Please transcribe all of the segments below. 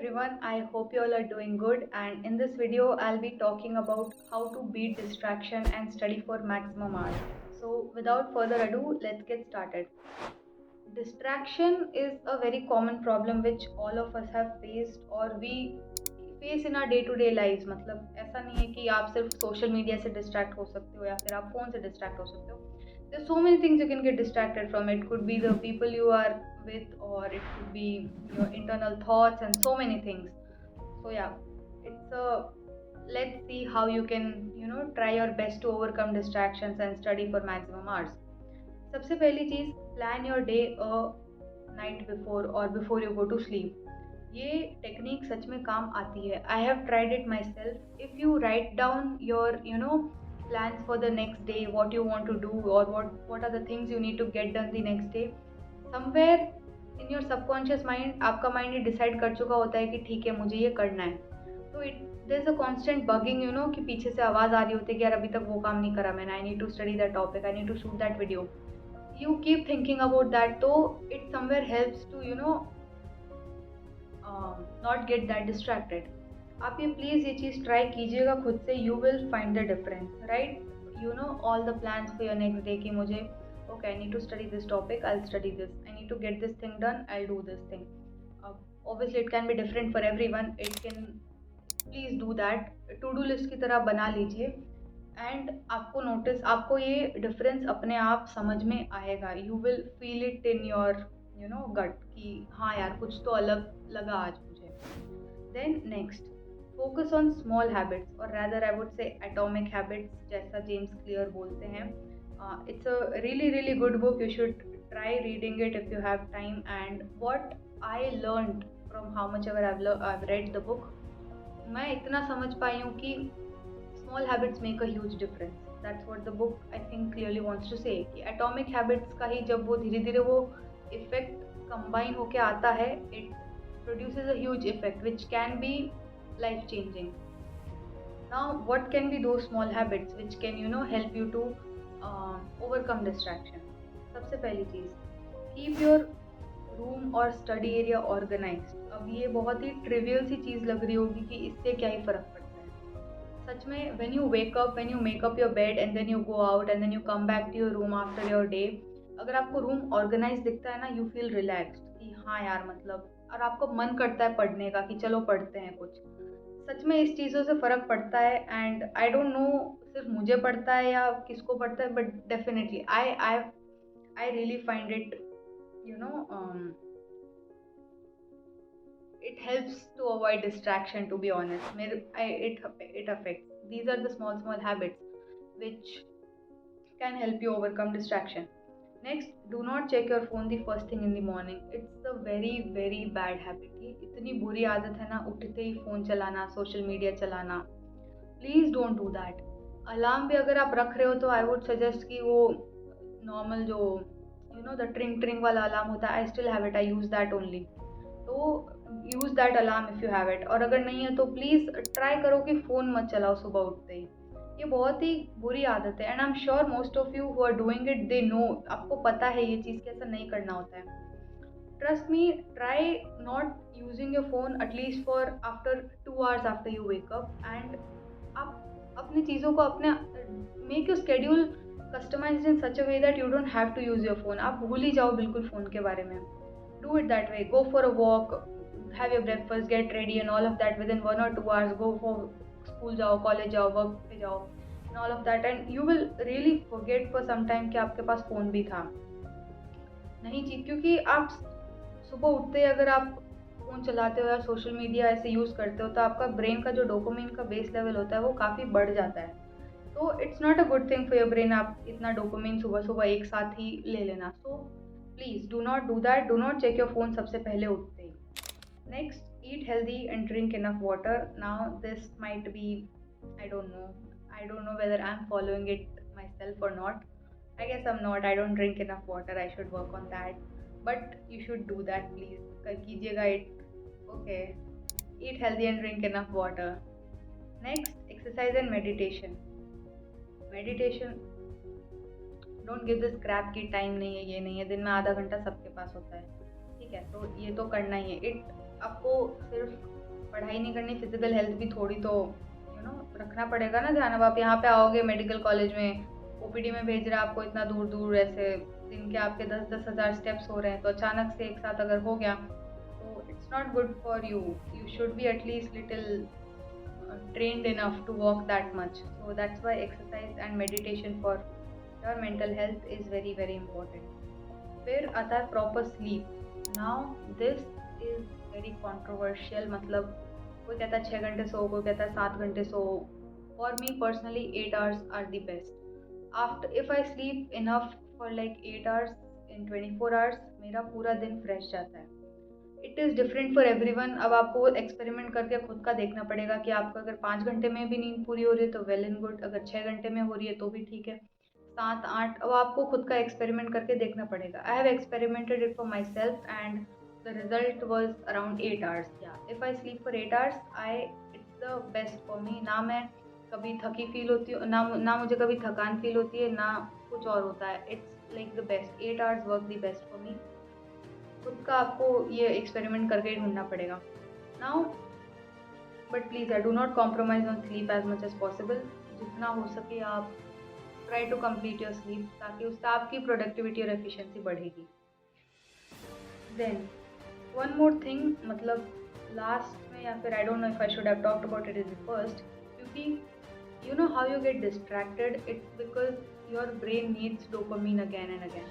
everyone, I hope you all are doing good, and in this video I'll be talking about how to beat distraction and study for maximum hours. So without further ado, let's get started. Distraction is a very common problem which all of us have faced or we face in our day to day life. मतलब ऐसा नहीं है कि आप सिर्फ social media से distract हो सकते हो या फिर आप फोन से डिस्ट्रैक्ट हो सकते हो. There's so many things you can get distracted from. It could be the people you are with, or it could be your internal thoughts and so many things. So yeah, it's a let's see how you can try your best to overcome distractions and study for maximum hours. सबसे पहली चीज, plan your day a night before और before you go to sleep. ये technique सच में काम आती है. I have tried it myself. If you write down your plans for the next day, what you want to do, or what are the things you need to get done the next day, somewhere in your subconscious mind आपका mind ये decide कर चुका होता है कि ठीक है मुझे ये करना है. तो it there is a constant bugging कि पीछे से आवाज़ आ रही होती है कि यार अभी तक वो काम नहीं करा मैंने. I need to study that topic, I need to shoot that video. you keep thinking about that, so it somewhere helps to not get that distracted. आप ये प्लीज़ ये चीज़ ट्राई कीजिएगा खुद से. You will find the difference, right. All the plans for your next day कि मुझे okay I need to study this topic, I study this, I need to get this thing done, I do this thing. Obviously it can be different for everyone. It can please do that. To do list की तरह बना लीजिए and आपको ये difference अपने आप समझ में आएगा. You will feel it in your gut कि हाँ यार कुछ तो अलग लगा आज मुझे. Then next, focus on small habits, और rather I would say atomic habits, जैसा जेम्स क्लियर बोलते हैं. It's a really good book. You should try reading it if you have time. And what I learned from how much ever I read the book, मैं इतना समझ पाई हूँ कि small habits make a huge difference. That's what the book I think clearly wants to say. कि atomic habits का ही जब वो धीरे धीरे वो effect combine होके आता है, it produces a huge effect which can be life changing. Now what can be those small habits which can help you to overcome distraction? सबसे पहली चीज़, keep your रूम और स्टडी एरिया ऑर्गेनाइज्ड. अब ये बहुत ही trivial सी चीज़ लग रही होगी कि इससे क्या ही फ़र्क पड़ता है. सच में when you wake up, when you make up your bed and then you go out and then you come back to your room after your day, अगर आपको रूम ऑर्गेनाइज दिखता है ना, you feel relaxed कि हाँ यार मतलब, और आपको मन करता है पढ़ने का कि चलो पढ़ते हैं कुछ. सच में इस चीज़ों से फ़र्क पड़ता है. एंड आई डोंट नो सिर्फ मुझे पड़ता है या किसको पड़ता है, but definitely I really find it it helps to avoid distraction, to be honest. It affects. These are the small habits which can help you overcome distraction. Next, do not check your phone the first thing in the morning. It's a very bad habit. ये इतनी बुरी आदत है ना, उठते ही phone चलाना, social media चलाना. Please don't do that. Alarm भी अगर आप रख रहे हो तो आई वुड सजेस्ट कि वो नॉर्मल जो द ट्रिंग वाला अलार्म होता है, I still have it, I use that only. तो use that alarm if you have it. और अगर नहीं है तो प्लीज़ ट्राई करो कि फ़ोन मत चलाओ सुबह उठते ही. ये बहुत ही बुरी आदत है. And I am sure most of you who are doing it, they know, आपको पता है ये चीज़ कैसा नहीं करना होता है. Trust me, try not using your phone at least for after 2 hours after you wake up. And आप अपनी चीज़ों को अपने make your schedule customised in such a way that you don't have to use your phone. आप भूल ही जाओ बिल्कुल phone के बारे में. Do it that way. Go for a walk, have your breakfast, get ready and all of that within 1 or 2 hours. Go for school जाओ, college जाओ, work पे जाओ and all of that, and you will really forget for some time कि आपके पास phone भी था. नहीं जी, क्योंकि आप सुबह उठते ही अगर आप फ़ोन चलाते हो या सोशल मीडिया ऐसे यूज़ करते हो तो आपका ब्रेन का जो डोपामिन का बेस लेवल होता है वो काफ़ी बढ़ जाता है. तो it's not a good thing for your brain आप इतना डोपामिन सुबह एक साथ ही ले लेना. So please do not do that. Do not check your phone सबसे पहले उठते ही. Next, eat healthy and drink enough water. Now this might be, I don't know whether I am following it myself और not. I guess I am not. I don't drink enough water. I should work on that, but you should do that. Please कर कीजिएगा it. Okay, eat healthy and drink enough water. Next, exercise and meditation. Don't give this crap की time नहीं है, ये नहीं है. दिन में आधा घंटा सबके पास होता है, ठीक ठीक है, तो ये तो करना ही है। आपको सिर्फ पढ़ाई नहीं करनी, फिजिकल हेल्थ भी थोड़ी तो रखना पड़ेगा ना ध्यान। अब आप यहाँ पे आओगे मेडिकल कॉलेज में, ओपीडी में भेज रहा है आपको इतना दूर दूर, ऐसे दिन के आपके 10,000 स्टेप्स हो रहे हैं, तो अचानक से एक साथ अगर हो गया तो it's not good for you. You should be at least little trained enough to walk that much. So that's why exercise and meditation for your mental health is very very important. फिर आता है proper sleep. Now this is very controversial. मतलब कोई कहता है 6 घंटे सो, कोई कहता है 7 घंटे सो। For me personally 8 hours are the best. After if I sleep enough for like 8 hours in 24 hours, मेरा पूरा दिन फ्रेश जाता है। It is different for everyone. अब आपको एक्सपेरिमेंट करके खुद का देखना पड़ेगा कि आपको अगर 5 घंटे में भी नींद पूरी हो रही है तो वेल एंड गुड, अगर 6 घंटे में हो रही है तो भी ठीक है, 7 8, अब आपको खुद का एक्सपेरिमेंट करके देखना पड़ेगा। I have experimented it for myself and the result was around 8 hours. या if I sleep for 8 hours it's the best for me. ना मैं कभी थकी फील होती हूँ, ना मुझे कभी थकान फील होती है, ना कुछ और होता है। It's like the best, 8 hours work the best for me. खुद का आपको ये एक्सपेरिमेंट करके ही ढूंढना पड़ेगा now. But please do not compromise on sleep as much as possible. जितना हो सके आप try to complete your sleep, ताकि उससे आपकी प्रोडक्टिविटी और एफिशिएंसी बढ़ेगी। देन वन मोर थिंग, मतलब लास्ट में, या फिर I don't know if I should have talked about it is first, क्योंकि you know how you get distracted, it's because your brain needs dopamine again and again.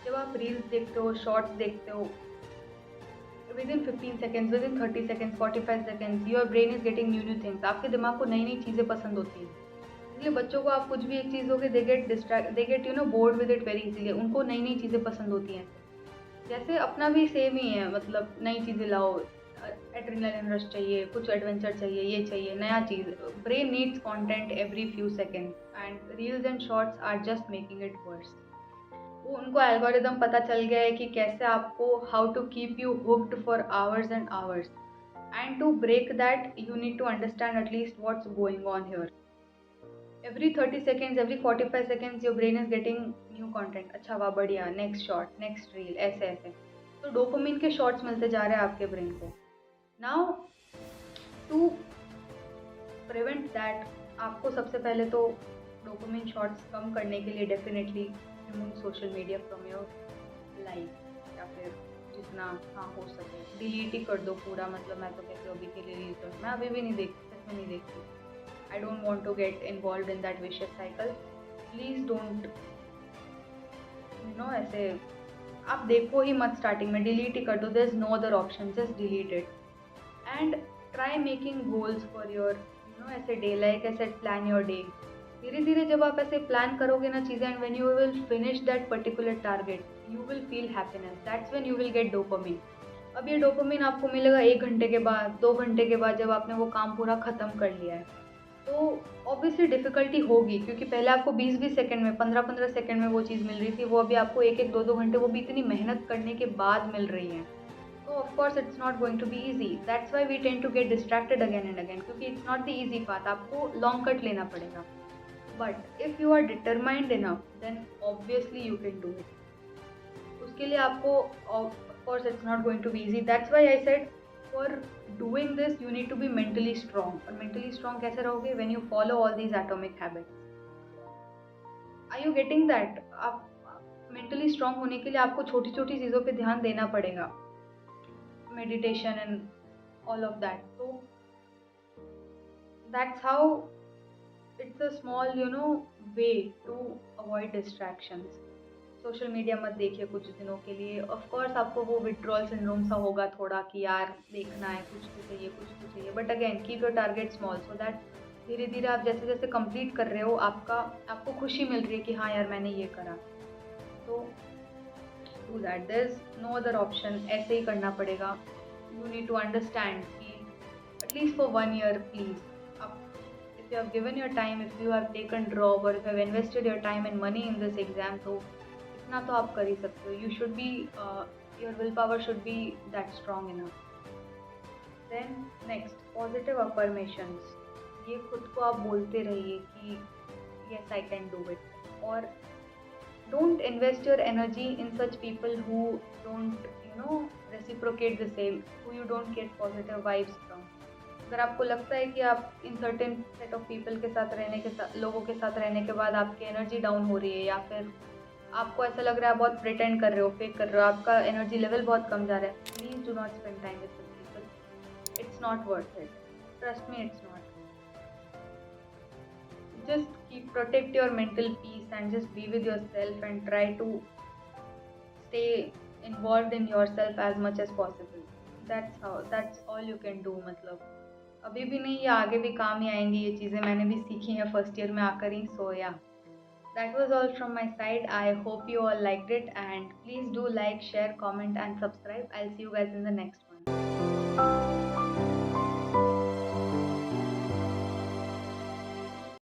जब आप reels देखते हो, shorts देखते हो, with in 15 seconds, with in 30 seconds, 45 seconds, your brain is getting new things. आपके दिमाग को नई नई चीज़ें पसंद होती हैं। इसलिए बच्चों को आप कुछ भी एक चीज़ दोगे, they get bored with it very easily. उनको नई नई चीज़ें पसंद होती हैं। जैसे अपना भी सेम ही है, मतलब नई चीज़ें लाओ, एड्रेनलिन रश चाहिए, कुछ एडवेंचर चाहिए, ये चाहिए, नया चीज़। Brain needs content every few seconds and reels and shorts are just making it worse. वो उनको एल्गोरिदम पता चल गया है कि कैसे आपको, how to keep you hooked for hours and hours, and to break that you need to understand at least what's going on here. Every 30 seconds, every 45 seconds your brain is getting new content. अच्छा वाह, बढ़िया, next shot, next reel, ऐसे ऐसे। तो dopamine के shots मिलते जा रहे हैं आपके ब्रेन को। नाउ टू प्रिवेंट दैट, आपको सबसे पहले तो डोपामिन शॉट्स कम करने के लिए definitely remove social media from your life, या फिर जितना हो सके डिलीट ही कर दो पूरा। मतलब मैं तो कहती हूँ अभी के लिए रील कर, मैं अभी भी नहीं देखती, सच में नहीं देखती। I don't want to get involve in that vicious cycle. Please don't ऐसे आप देखो ही मत, स्टार्टिंग में डिलीट ही कर दो। There is no other option, just delete it and try making goals for your ऐसे डे, लाइक ऐसे प्लान योर डे। धीरे धीरे जब आप ऐसे प्लान करोगे ना चीज़ें, and when you will finish that particular target, you will feel happiness, that's when you will get dopamine. अब ये डोपामिन आपको मिलेगा 1 घंटे के बाद, 2 घंटे के बाद, जब आपने वो काम पूरा ख़त्म कर लिया है। तो ऑब्वियसली डिफ़िकल्टी होगी, क्योंकि पहले आपको 20-20 सेकंड में, 15-15 सेकंड में वो चीज़ मिल रही थी, वो अभी आपको 1-1, 2-2 घंटे, वो भी इतनी मेहनत करने के बाद मिल रही है। तो of course it's not going to be easy, that's why we tend to get distracted again and again, क्योंकि it's not the easy path, आपको लॉन्ग कट लेना पड़ेगा। But if you are determined enough, then obviously you can do it. उसके लिए आपको, of course it's not going to be easy, that's why I said for doing this you need to be mentally strong. और mentally strong कैसे रहोगे? When you follow all these atomic habits. Are you getting that? आप mentally strong होने के लिए आपको छोटी छोटी चीज़ों पे ध्यान देना पड़ेगा, meditation and all of that. तो that's how it's a small way to avoid distractions. Social media मत देखिए कुछ दिनों के लिए। ऑफ कोर्स आपको वो विड्रॉल सिंड्रोम सा होगा थोड़ा, कि यार देखना है, कुछ तो चाहिए, कुछ तो चाहिए। But again keep your target small, so that धीरे धीरे आप जैसे जैसे कंप्लीट कर रहे हो, आपको खुशी मिल रही है कि हाँ यार मैंने ये करा। तो do that, there is no other option, ऐसे ही करना पड़ेगा। यू नीड टू अंडरस्टैंड कि at least for 1 year please, if you have given your time, if you have taken drop, or if you have invested your time and money in this exam, तो इतना तो आप कर ही सकते हो। You should be, your willpower should be that strong enough. Then next, positive affirmations. ये खुद को आप बोलते रहिए कि yes I can do it, और don't invest your energy in such people who don't reciprocate the same, who you don't get positive vibes from. अगर आपको लगता है कि आप in certain set of people के साथ लोगों के साथ रहने के बाद आपकी एनर्जी डाउन हो रही है, या फिर आपको ऐसा लग रहा है बहुत प्रिटेंड कर रहे हो, फेक कर रहे हो, आपका एनर्जी लेवल बहुत कम जा रहा है, please do not spend time with people. It's not worth it. Trust me, it's not. Just protect your mental peace and just be with yourself and try to stay involved in yourself as much as possible. That's all you can do. मतलब अभी भी नहीं, ये आगे भी काम ही आएंगी, ये चीज़ें मैंने भी सीखी हैं फर्स्ट ईयर में आकर ही. So yeah, that was all from my side. I hope you all liked it, and please do like, share, comment and subscribe. I'll see you guys in the next one.